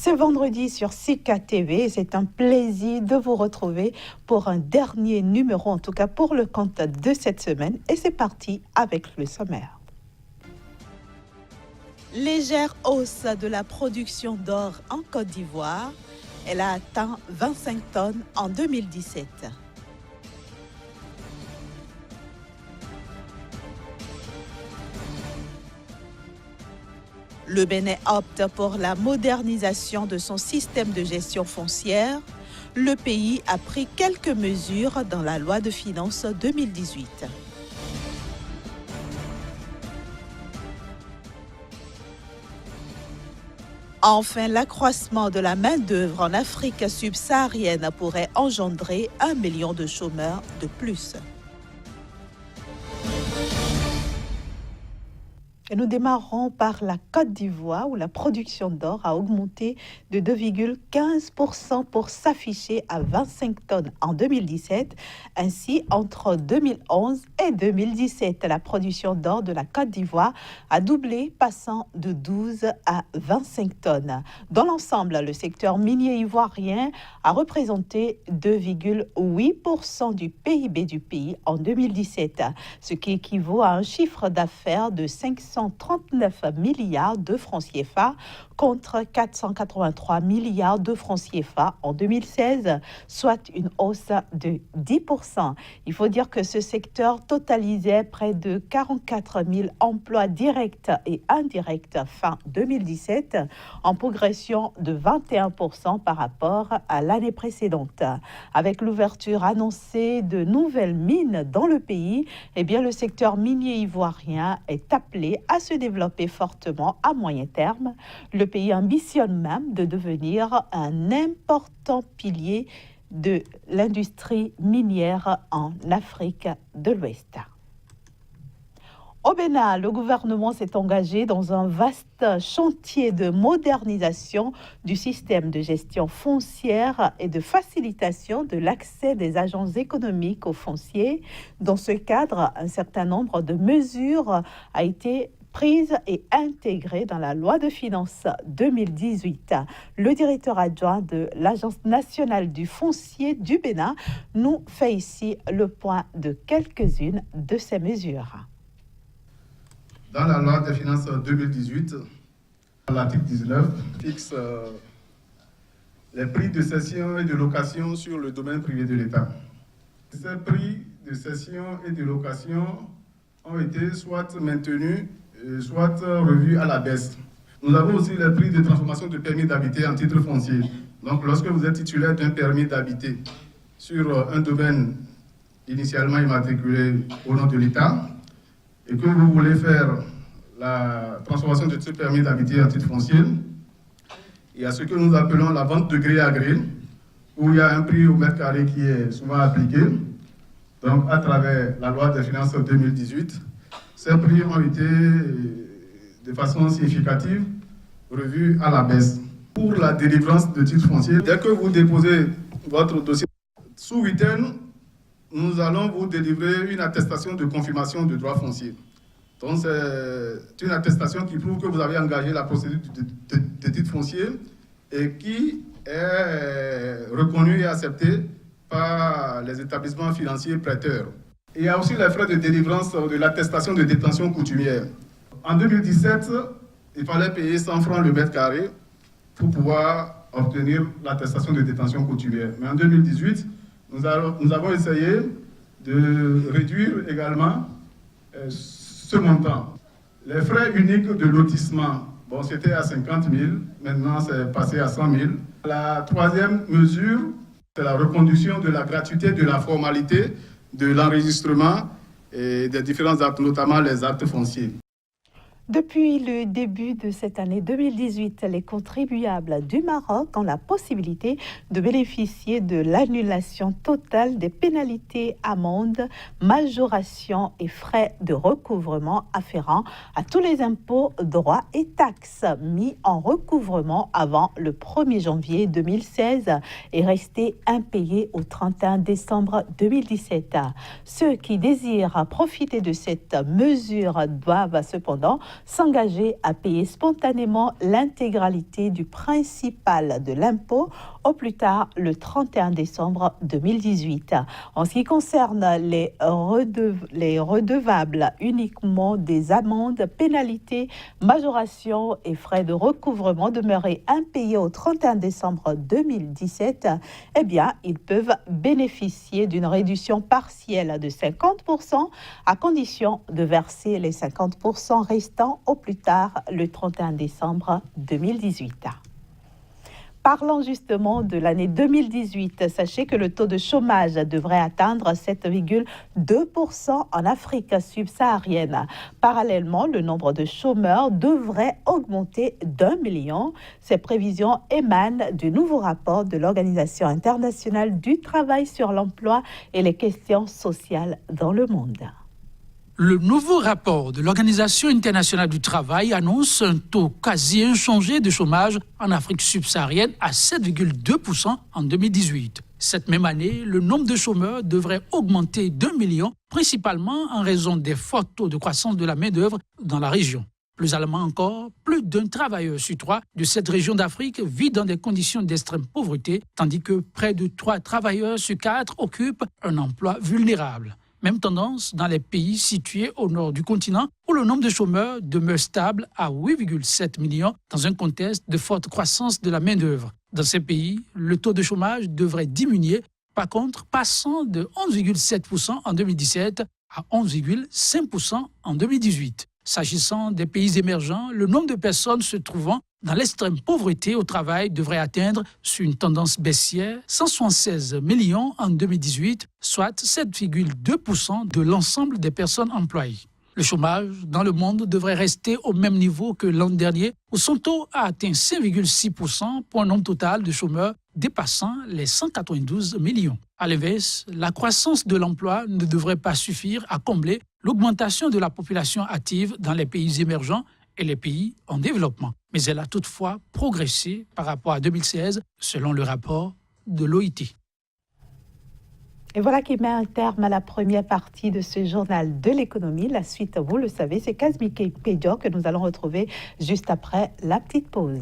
ce vendredi sur Sika TV. C'est un plaisir de vous retrouver pour un dernier numéro, en tout cas pour le compte de cette semaine. Et c'est parti avec le sommaire. Légère hausse de la production d'or en Côte d'Ivoire. Elle a atteint 25 tonnes en 2017. Le Bénin opte pour la modernisation de son système de gestion foncière. Le pays a pris quelques mesures dans la loi de finances 2018. Enfin, l'accroissement de la main-d'œuvre en Afrique subsaharienne pourrait engendrer 1 million de chômeurs de plus. Et nous démarrons par la Côte d'Ivoire où la production d'or a augmenté de 2,15% pour s'afficher à 25 tonnes en 2017. Ainsi, entre 2011 et 2017, la production d'or de la Côte d'Ivoire a doublé, passant de 12 à 25 tonnes. Dans l'ensemble, le secteur minier ivoirien a représenté 2,8% du PIB du pays en 2017, ce qui équivaut à un chiffre d'affaires de 539 milliards de francs CFA contre 483 milliards de francs CFA en 2016, soit une hausse de 10%. Il faut dire que ce secteur totalisait près de 44 000 emplois directs et indirects fin 2017, en progression de 21% par rapport à l'année précédente. Avec l'ouverture annoncée de nouvelles mines dans le pays, le secteur minier ivoirien est appelé à se développer fortement à moyen terme. Le pays ambitionne même de devenir un important pilier de l'industrie minière en Afrique de l'Ouest. Au Bénin, le gouvernement s'est engagé dans un vaste chantier de modernisation du système de gestion foncière et de facilitation de l'accès des agents économiques au foncier. Dans ce cadre, un certain nombre de mesures a été prise et intégrée dans la loi de finances 2018. Le directeur adjoint de l'Agence nationale du foncier du Bénin nous fait ici le point de quelques-unes de ces mesures. Dans la loi des finances 2018, l'article 19 fixe les prix de cession et de location sur le domaine privé de l'État. Ces prix de cession et de location ont été soit maintenus, soit revus à la baisse. Nous avons aussi les prix de transformation de permis d'habiter en titre foncier. Donc, lorsque vous êtes titulaire d'un permis d'habiter sur un domaine initialement immatriculé au nom de l'État, et que vous voulez faire la transformation de ce permis d'habiter en titre foncier, il y a ce que nous appelons la vente de gré à gré, où il y a un prix au mètre carré qui est souvent appliqué. Donc, à travers la loi des finances 2018, ces prix ont été, de façon significative, revus à la baisse. Pour la délivrance de titres fonciers, dès que vous déposez votre dossier sous huitaine, nous allons vous délivrer une attestation de confirmation de droit foncier. Donc, c'est une attestation qui prouve que vous avez engagé la procédure de titre foncier et qui est reconnue et acceptée par les établissements financiers prêteurs. Il y a aussi les frais de délivrance de l'attestation de détention coutumière. En 2017, il fallait payer 100 francs le mètre carré pour pouvoir obtenir l'attestation de détention coutumière. Mais en 2018, nous avons essayé de réduire également ce montant. Les frais uniques de lotissement, c'était à 50 000, maintenant c'est passé à 100 000. La troisième mesure, c'est la reconduction de la gratuité de la formalité de l'enregistrement et des différents actes, notamment les actes fonciers. Depuis le début de cette année 2018, les contribuables du Maroc ont la possibilité de bénéficier de l'annulation totale des pénalités, amendes, majorations et frais de recouvrement afférents à tous les impôts, droits et taxes mis en recouvrement avant le 1er janvier 2016 et restés impayés au 31 décembre 2017. Ceux qui désirent profiter de cette mesure doivent cependant s'engager à payer spontanément l'intégralité du principal de l'impôt au plus tard le 31 décembre 2018. En ce qui concerne les redevables, uniquement des amendes, pénalités, majorations et frais de recouvrement demeurés impayés au 31 décembre 2017, eh bien, ils peuvent bénéficier d'une réduction partielle de 50% à condition de verser les 50% restants au plus tard le 31 décembre 2018. Parlons justement de l'année 2018. Sachez que le taux de chômage devrait atteindre 7,2% en Afrique subsaharienne. Parallèlement, le nombre de chômeurs devrait augmenter d'1 million. Ces prévisions émanent du nouveau rapport de l'Organisation internationale du travail sur l'emploi et les questions sociales dans le monde. Le nouveau rapport de l'Organisation internationale du travail annonce un taux quasi inchangé de chômage en Afrique subsaharienne à 7,2% en 2018. Cette même année, le nombre de chômeurs devrait augmenter d'1 million, principalement en raison des forts taux de croissance de la main-d'œuvre dans la région. Plus alarmant encore, plus d'un travailleur sur 3 de cette région d'Afrique vit dans des conditions d'extrême pauvreté, tandis que près de 3 travailleurs sur 4 occupent un emploi vulnérable. Même tendance dans les pays situés au nord du continent où le nombre de chômeurs demeure stable à 8,7 millions dans un contexte de forte croissance de la main-d'œuvre. Dans ces pays, le taux de chômage devrait diminuer, par contre, passant de 11,7% en 2017 à 11,5% en 2018. S'agissant des pays émergents, le nombre de personnes se trouvant dans l'extrême pauvreté au travail devrait atteindre, sur une tendance baissière, 176 millions en 2018, soit 7,2% de l'ensemble des personnes employées. Le chômage dans le monde devrait rester au même niveau que l'an dernier, où son taux a atteint 5,6% pour un nombre total de chômeurs dépassant les 192 millions. À l'inverse, la croissance de l'emploi ne devrait pas suffire à combler l'augmentation de la population active dans les pays émergents et les pays en développement. Mais elle a toutefois progressé par rapport à 2016, selon le rapport de l'OIT. Et voilà qui met un terme à la première partie de ce journal de l'économie. La suite, vous le savez, c'est Kazmike Pédior que nous allons retrouver juste après la petite pause.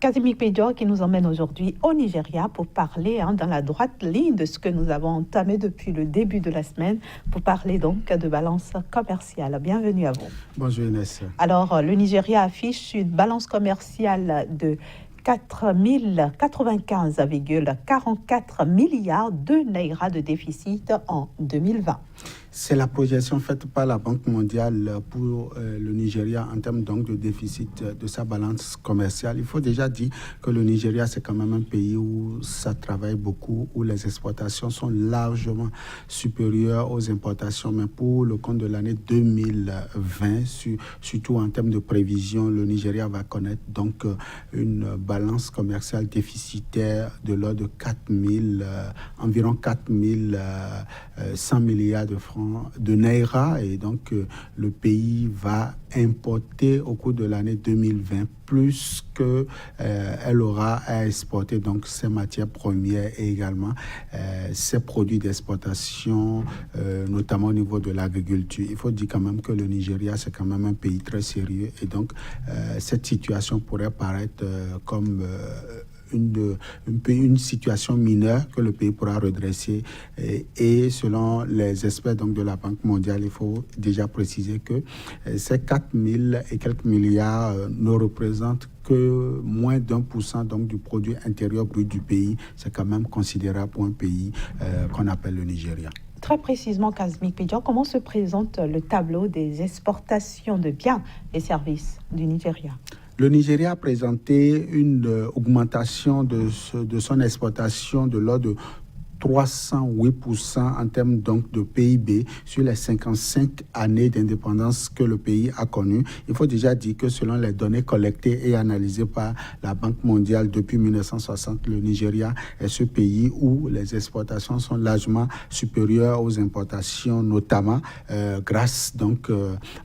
Kazimik Pédior qui nous emmène aujourd'hui au Nigeria pour parler dans la droite ligne de ce que nous avons entamé depuis le début de la semaine, pour parler donc de balance commerciale. Bienvenue à vous. Bonjour Inès. Alors, le Nigeria affiche une balance commerciale de 4095,44 milliards de naira de déficit en 2020. C'est la projection faite par la Banque mondiale pour le Nigeria en termes donc de déficit de sa balance commerciale. Il faut déjà dire que le Nigeria, c'est quand même un pays où ça travaille beaucoup, où les exportations sont largement supérieures aux importations. Mais pour le compte de l'année 2020, surtout en termes de prévision, le Nigeria va connaître donc une balance commerciale déficitaire de l'ordre de environ 4100 milliards de francs de naira, et donc le pays va importer au cours de l'année 2020 plus que elle aura à exporter donc ses matières premières et également ses produits d'exportation, notamment au niveau de l'agriculture. Il faut dire quand même que le Nigeria, c'est quand même un pays très sérieux, et donc cette situation pourrait paraître comme une situation mineure que le pays pourra redresser, et selon les experts donc de la Banque mondiale, il faut déjà préciser que ces 4000 et quelques milliards ne représentent que moins d'1% donc du produit intérieur brut du pays. C'est quand même considérable pour un pays qu'on appelle le Nigeria. Très précisément, Kazmik Pédior, comment se présente le tableau des exportations de biens et services du Nigeria ? Le Nigeria a présenté une augmentation de son exportation de l'ordre de 308% en termes donc de PIB sur les 55 années d'indépendance que le pays a connues. Il faut déjà dire que selon les données collectées et analysées par la Banque mondiale depuis 1960, le Nigeria est ce pays où les exportations sont largement supérieures aux importations, notamment grâce donc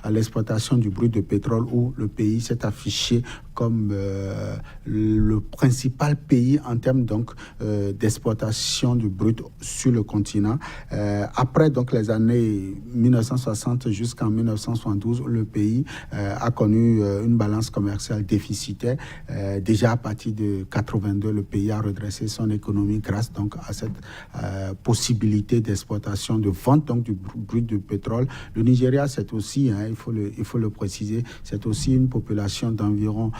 à l'exportation du brut de pétrole, où le pays s'est affiché comme le principal pays en termes donc d'exportation du brut sur le continent. Après donc les années 1960 jusqu'en 1972, le pays a connu une balance commerciale déficitaire. Déjà à partir de 82, le pays a redressé son économie grâce donc à cette possibilité d'exportation, de vente donc du brut de pétrole. Le Nigeria, c'est aussi, il faut le préciser, c'est aussi une population d'environ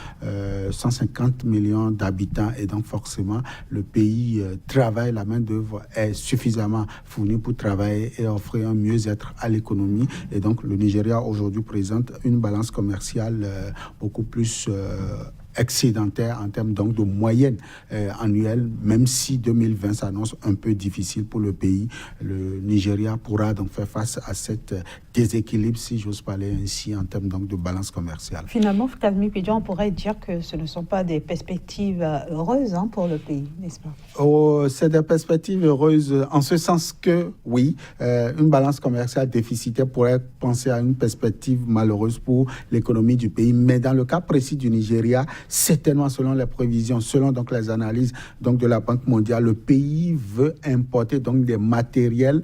150 millions d'habitants et donc forcément le pays travaille, la main-d'œuvre est suffisamment fournie pour travailler et offrir un mieux-être à l'économie. Et donc le Nigeria aujourd'hui présente une balance commerciale beaucoup plus excédentaire en termes donc de moyenne annuelle, même si 2020 s'annonce un peu difficile pour le pays. Le Nigeria pourra donc faire face à cet déséquilibre, si j'ose parler ainsi, en termes donc de balance commerciale. Finalement, Kazmi Pidjan, on pourrait dire que ce ne sont pas des perspectives heureuses pour le pays, n'est-ce pas? C'est des perspectives heureuses en ce sens que, oui, une balance commerciale déficitaire pourrait penser à une perspective malheureuse pour l'économie du pays, mais dans le cas précis du Nigeria, certainement selon les prévisions, selon donc les analyses donc de la Banque mondiale, le pays veut importer donc des matériels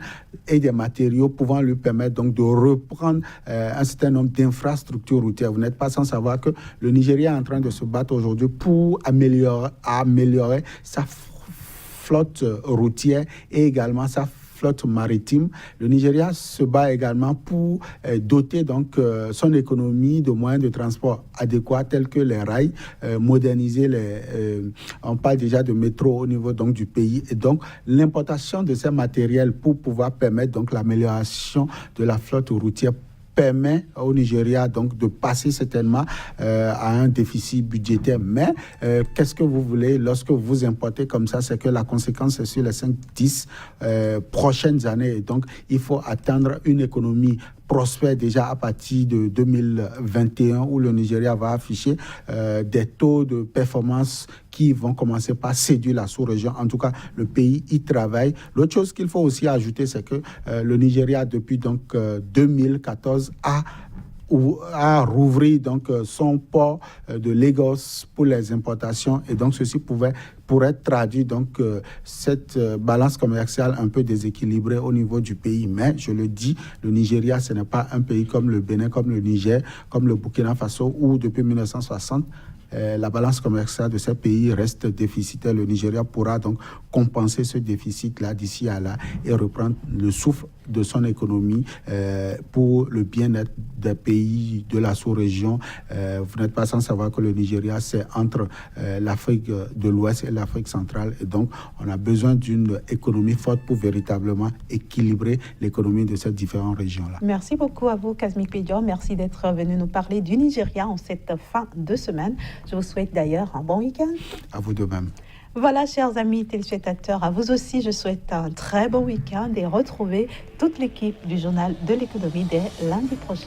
et des matériaux pouvant lui permettre donc de reprendre un certain nombre d'infrastructures routières. Vous n'êtes pas sans savoir que le Nigeria est en train de se battre aujourd'hui pour améliorer sa flotte routière et également sa flotte maritime. Le Nigeria se bat également pour doter donc son économie de moyens de transport adéquats tels que les rails, moderniser on parle déjà de métro au niveau donc du pays, et donc l'importation de ces matériels pour pouvoir permettre donc l'amélioration de la flotte routière permet au Nigeria donc de passer certainement à un déficit budgétaire. Mais qu'est-ce que vous voulez lorsque vous importez comme ça, c'est que la conséquence c'est sur les 5-10 prochaines années. Et donc, il faut attendre une économie prospère déjà à partir de 2021 où le Nigeria va afficher des taux de performance qui vont commencer par séduire la sous-région. En tout cas, le pays y travaille. L'autre chose qu'il faut aussi ajouter, c'est que le Nigeria, depuis donc 2014, a rouvert donc son port de Lagos pour les importations, et donc ceci pourrait traduire donc cette balance commerciale un peu déséquilibrée au niveau du pays. Mais je le dis, le Nigeria, ce n'est pas un pays comme le Bénin, comme le Niger, comme le Burkina Faso, où depuis 1960 la balance commerciale de ces pays reste déficitaire. Le Nigeria pourra donc compenser ce déficit-là d'ici à là et reprendre le souffle de son économie pour le bien-être des pays de la sous-région. Vous n'êtes pas sans savoir que le Nigeria, c'est entre l'Afrique de l'Ouest et l'Afrique centrale. Et donc, on a besoin d'une économie forte pour véritablement équilibrer l'économie de ces différentes régions-là. Merci beaucoup à vous, Kazmi Pidjan. Merci d'être venu nous parler du Nigeria en cette fin de semaine. Je vous souhaite d'ailleurs un bon week-end. À vous de même. Voilà, chers amis téléspectateurs, à vous aussi, je souhaite un très bon week-end et retrouver toute l'équipe du Journal de l'économie dès lundi prochain.